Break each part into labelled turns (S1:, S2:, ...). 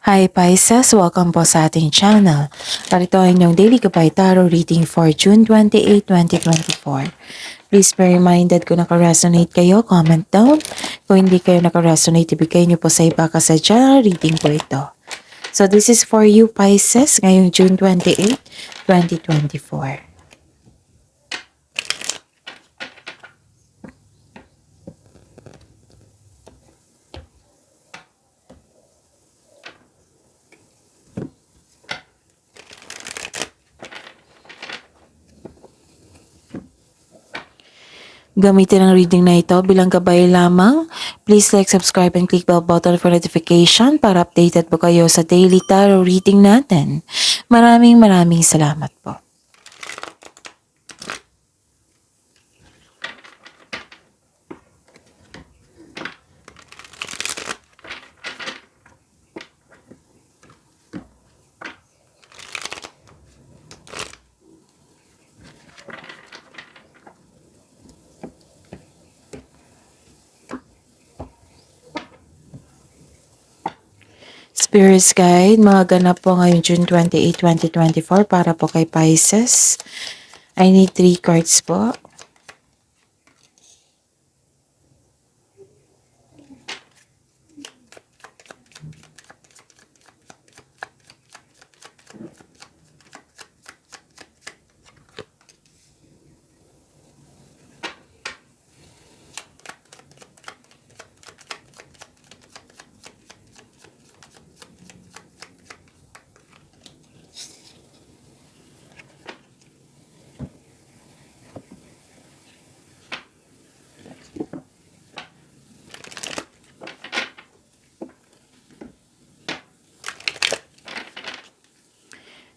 S1: Hi Pisces! Welcome po sa ating channel. Parito ang inyong daily Gabay Tarot reading for June 28, 2024. Please be reminded kung naka-resonate kayo, comment down. Kung hindi kayo naka-resonate, ibigay niyo po sa iba kasi general reading po ito. So this is for you Pisces ngayong June 28, 2024. Gamitin ang reading na ito bilang gabay lamang. Please like, subscribe, and click bell button for notification para updated po kayo sa daily tarot reading natin. Maraming salamat po. Spirits Guide, mga ganap po ngayong June 28, 2024 para po kay Pisces. I need 3 cards po.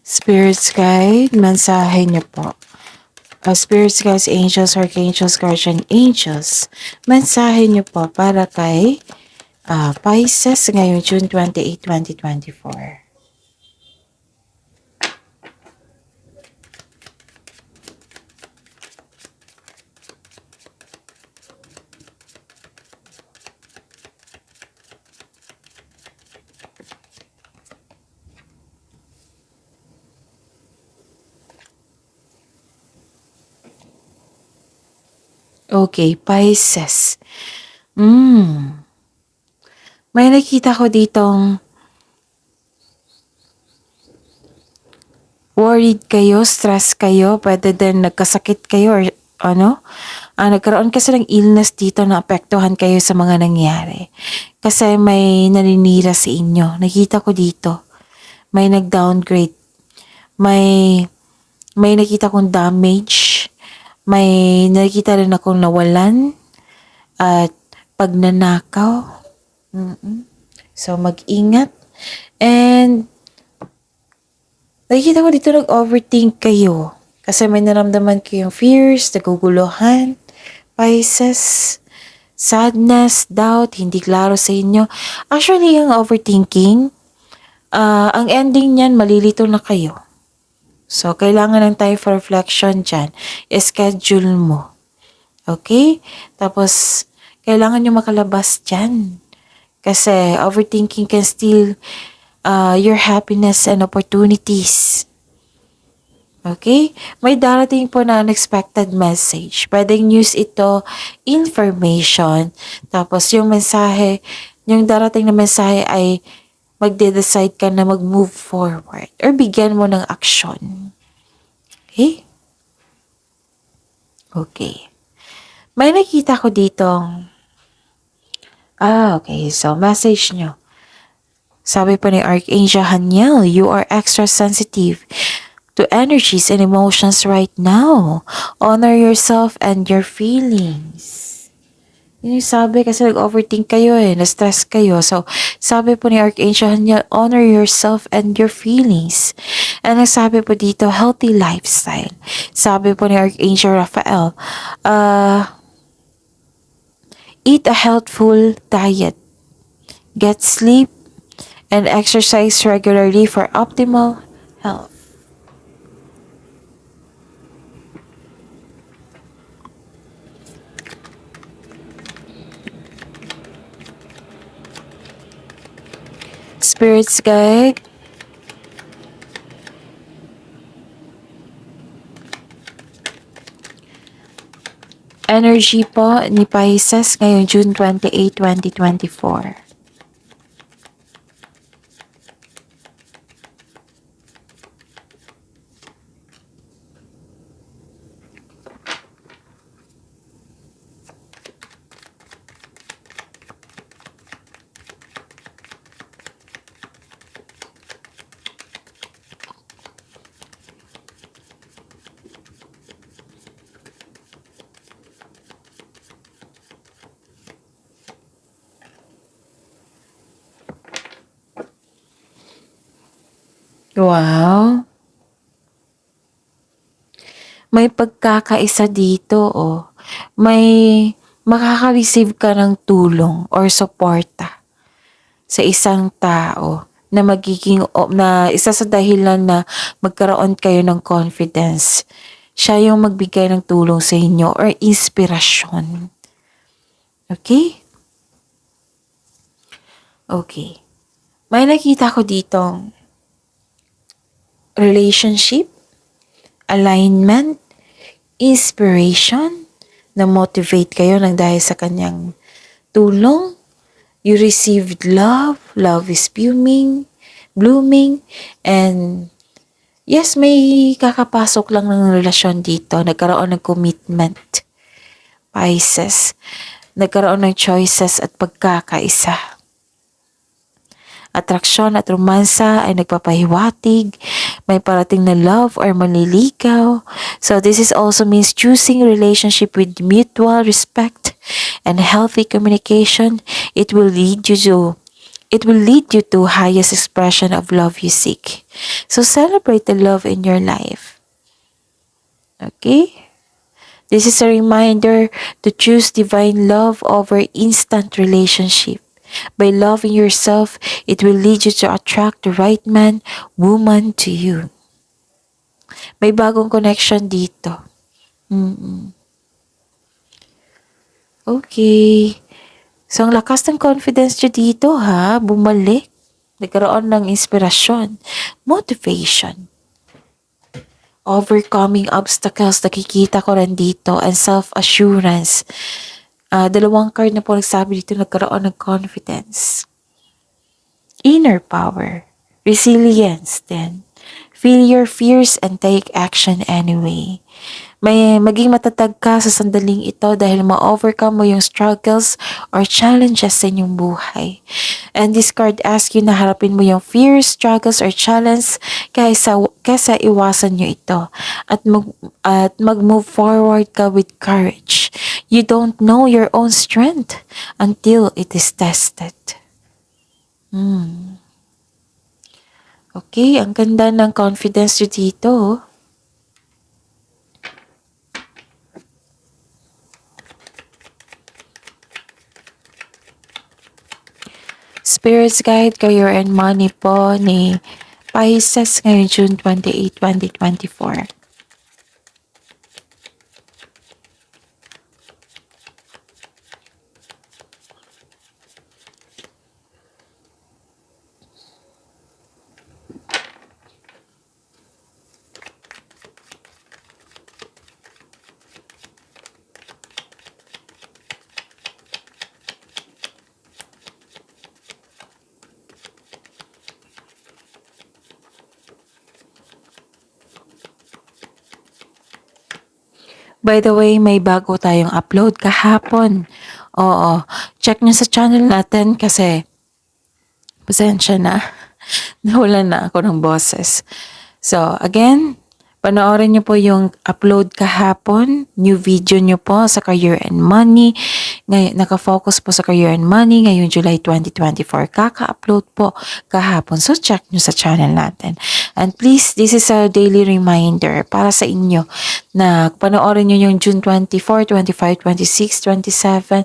S1: Spirits Guide, mensahe niyo po. Spirits Guides, Angels, Archangels, Guardian Angels, mensahe niyo po para kay Pisces ngayong June 28, 2024. Okay, Pisces. May nakita ko ditong worried kayo, stress kayo, pwede din nagkasakit kayo or nagkaroon kasi ng illness dito na apektuhan kayo sa mga nangyari. Kasi may naninira sa inyo. Nakita ko dito. May nag-downgrade. May nakita kong damage. May nakita rin akong nawalan. At pagnanakaw. So, mag-ingat. And, nakikita ko dito nag-overthink kayo. Kasi may naramdaman kayong fears, naguguluhan, Pisces, sadness, doubt, hindi klaro sa inyo. Actually, yung overthinking, ang ending niyan, malilito na kayo. So, kailangan ng time for reflection dyan. I-schedule mo. Okay? Tapos, kailangan nyo makalabas dyan. Kasi overthinking can steal your happiness and opportunities. Okay? May darating po na unexpected message. Pwedeng news ito, information. Tapos yung mensahe, yung darating na mensahe ay magde-decide ka na mag-move forward or bigyan mo ng action. Okay? Okay. May nakita ko ditong okay. So, message nyo. Sabi po ni Archangel Haniel, you are extra sensitive to energies and emotions right now. Honor yourself and your feelings. Yun yung sabi kasi nag-overthink kayo na-stress kayo. So, sabi po ni Archangel Haniel, honor yourself and your feelings. And ang sabi po dito, healthy lifestyle. Sabi po ni Archangel Raphael, eat a healthful diet. Get sleep and exercise regularly for optimal health. Spirits guide, energy po ni Pisces ngayong June 28, 2024. Wow. May pagkakaisa dito, oh. May makaka-receive ka ng tulong or suporta sa isang tao na magiging na isa sa dahilan na magkaroon kayo ng confidence. Siya yung magbigay ng tulong sa inyo or inspirasyon. Okay? Okay. May nakita ko ditong relationship, alignment, inspiration, na motivate kayo ng dahil sa kanyang tulong. You received love, love is blooming, and yes, may kakapasok lang ng relasyon dito. Nagkaroon ng commitment, Pisces. Nagkaroon ng choices at pagkakaisa. Atraksyon at romansa ay nagpapahiwatig, may parating na love or manliligaw. So this is also means choosing relationship with mutual respect and healthy communication. It will lead you to highest expression of love you seek. So celebrate the love in your life. Okay? This is a reminder to choose divine love over instant relationship. By loving yourself, it will lead you to attract the right man, woman to you. May bagong connection dito. Okay. So, ang lakas ng confidence nyo dito, ha? Bumalik. Nagkaroon ng inspirasyon, motivation, overcoming obstacles, nakikita ko rin dito, and self-assurance. Dalawang card na po nagsabi dito, nagkaroon ng confidence. Inner power, resilience din. Feel your fears and take action anyway. May maging matatag ka sa sandaling ito dahil ma-overcome mo yung struggles or challenges sa inyong buhay. And this card asks you na harapin mo yung fears, struggles, or challenge kaysa iwasan nyo ito. At mag-move forward ka with courage. You don't know your own strength until it is tested. Okay, ang ganda ng confidence nyo dito. Spirits Guide, Career and Money po ni Pisces ngayong June 28, 2024. By the way, may bago tayong upload kahapon. Oo, check nyo sa channel natin kasi pasensya na. Nawalan na ako ng boses. So, again, panoorin nyo po yung upload kahapon. New video nyo po sa Career and Money. Ngayon, nakafocus po sa Career and Money ngayong July 2024. Kaka-upload po kahapon. So, check nyo sa channel natin. And please, this is a daily reminder para sa inyo na panoorin nyo yung June 24, 25, 26, 27,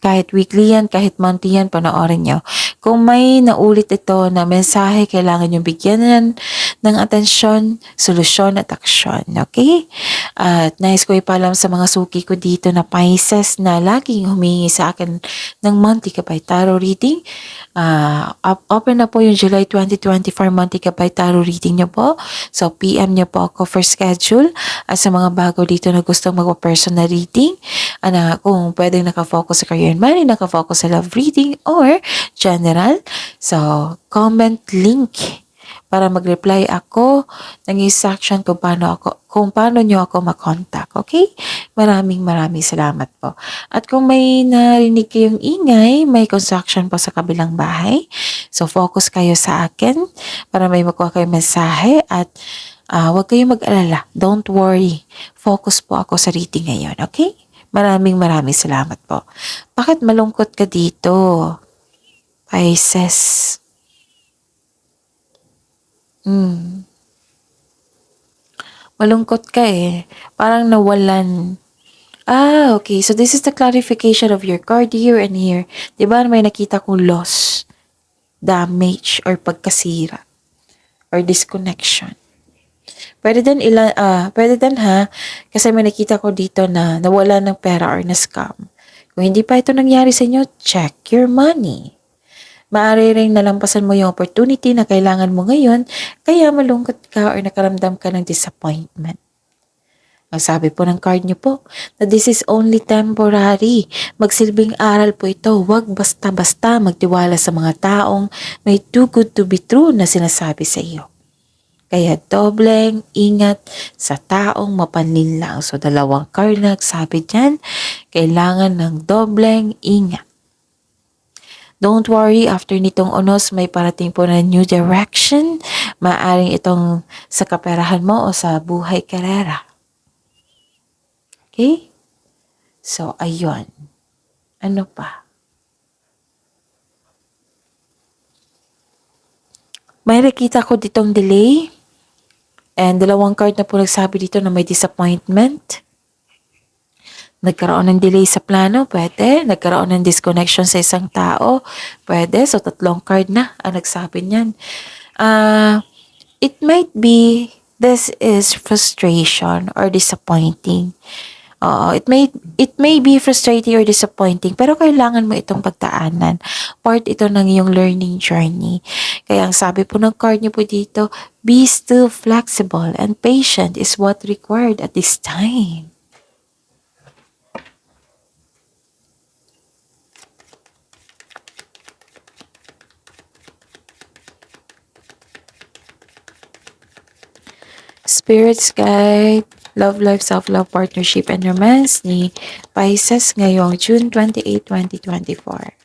S1: kahit weekly yan, kahit monthly yan, panoorin nyo. Kung may naulit ito na mensahe, kailangan nyo bigyan ng atensyon, solusyon at aksyon. Okay? At nais ko ipaalam sa mga suki ko dito na Pisces na laging humingi sa akin ng monthly Gabay Tarot reading. Open na po yung July 2024 monthly Gabay Tarot reading nyo po. So, PM nyo po ako for schedule. At sa mga bago dito na gustong magpa-personal reading, kung pwedeng nakafocus sa career and money, nakafocus sa love reading or general. So, comment link para mag-reply ako ng instruction kung paano nyo ako makontak. Okay? Maraming salamat po. At kung may narinig kayong ingay, may construction po sa kabilang bahay. So, focus kayo sa akin para may makuha kayong mensahe at huwag kayong mag-alala. Don't worry. Focus po ako sa reading ngayon. Okay? Maraming salamat po. Bakit malungkot ka dito, Pisces? Malungkot ka eh. Parang nawalan. Okay. So, this is the clarification of your card here and here. Diba may nakita kong loss, damage, or pagkasira, or disconnection. Pwede din kasi may nakita ko dito na nawala ng pera or na-scam. Kung hindi pa ito nangyari sa inyo, check your money. Maaari ring nalampasan mo yung opportunity na kailangan mo ngayon, kaya malungkot ka or nakaramdam ka ng disappointment. Ang sabi po ng card niyo po, na this is only temporary. Magsilbing aral po ito. Huwag basta-basta magtiwala sa mga taong may too good to be true na sinasabi sa iyo. Kaya dobleng ingat sa taong mapanlinlang. So, dalawang card na nagsabi dyan, kailangan ng dobleng ingat. Don't worry, after nitong unos, may parating po na new direction. Maaring itong sa kaperahan mo o sa buhay karera. Okay? So, ayun. Ano pa? May nakita ko ditong delay. And dalawang card na po nagsabi dito na may disappointment. Nagkaroon ng delay sa plano, pwede. Nagkaroon ng disconnection sa isang tao, pwede. So, 3 card na ang nagsabi niyan. It might be, this is frustration or disappointing. It may be frustrating or disappointing, pero kailangan mo itong pagdaanan. Part ito ng iyong learning journey. Kaya ang sabi po ng card niyo po dito, be still flexible and patient is what required at this time. Spirits Guide, Love Life, Self-Love, Partnership, and Romance ni Pisces ngayong June 28, 2024.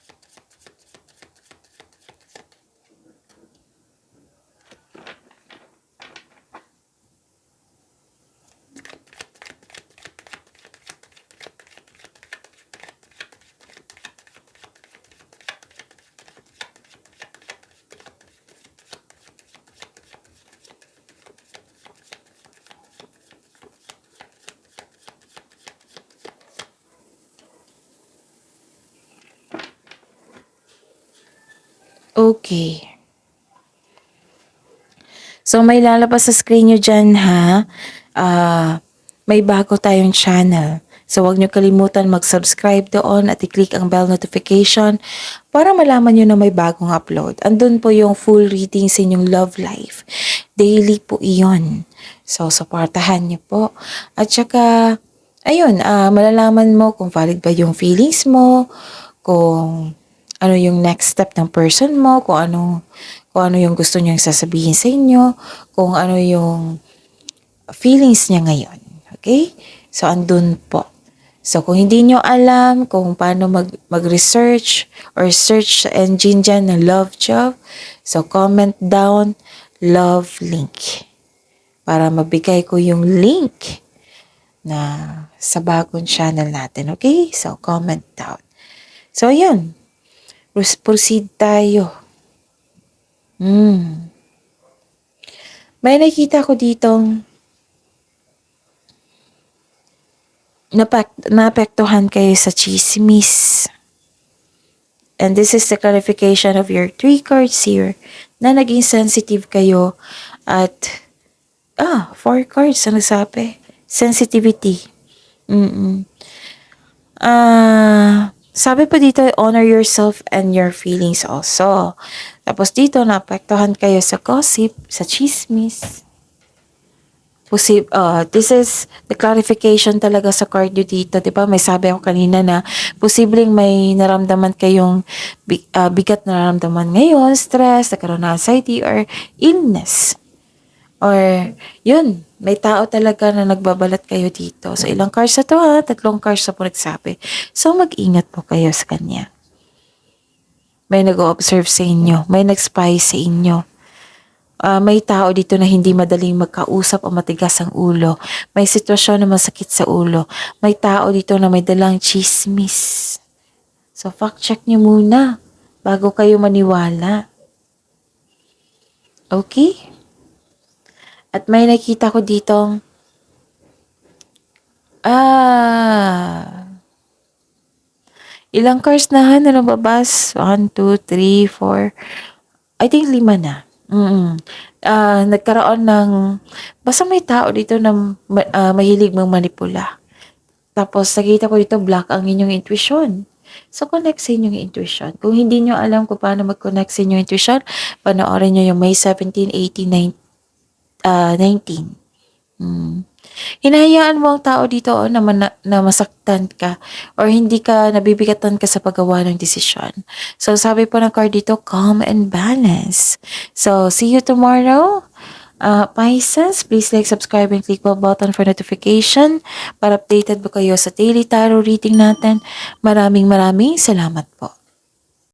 S1: Okay. So, may lalabas sa screen nyo dyan, ha? May bago tayong channel. So, huwag nyo kalimutan mag-subscribe doon at i-click ang bell notification para malaman nyo na may bagong upload. Andun po yung full reading sa inyong love life. Daily po iyon. So, supportahan nyo po. At saka, ayun, malalaman mo kung valid ba yung feelings mo, kung ano yung next step ng person mo, kung ano yung gusto niyang sasabihin sa inyo, kung ano yung feelings niya ngayon. Okay? So, andun po. So, kung hindi nyo alam kung paano mag-research or search sa engine dyan ng Love Job, so comment down love link para mabigay ko yung link na sa bagong channel natin. Okay? So, comment down. So, yun. Proceed tayo. May nakita ko ditong naapektuhan kayo sa chismis. And this is the clarification of your 3 cards here. na naging sensitive kayo at 4 cards ang nagsabi. Sensitivity. Mm-mm. Sabi pa dito, honor yourself and your feelings also. Tapos dito, naapektuhan kayo sa gossip, sa chismis. This is the clarification talaga sa card nyo dito. Diba? May sabi ako kanina na posibleng may naramdaman kayong bigat na naramdaman ngayon, stress, nagkaroon ng anxiety, or illness. Or, yun, may tao talaga na nagbabalat kayo dito. So, ilang cards na to 3 cards na po nagsabi. So, mag-ingat po kayo sa kanya. May nag-observe sa inyo. May nag-spy sa inyo. May tao dito na hindi madaling magkausap o matigas ang ulo. May sitwasyon na masakit sa ulo. May tao dito na may dalang chismis. So, fact check nyo muna bago kayo maniwala. Okay? At may nakita ko ditong ilang cards na nababas? 1, 2, 3, 4. I think 5 na. Nagkaroon ng basta may tao dito na mahilig manipula. Tapos nakita ko dito black ang inyong intuition. So, connect sa inyong intuition. Kung hindi nyo alam kung paano mag-connect sa inyong intuition, panoorin nyo yung May 17, 18, 19. Hinahayaan mo ang tao dito na masaktan ka or hindi ka nabibigatan ka sa paggawa ng desisyon. So, sabi po ng card dito, calm and balance. So, see you tomorrow. Pisces, please like, subscribe, and click bell button for notification para updated po kayo sa daily tarot reading natin. Maraming salamat po.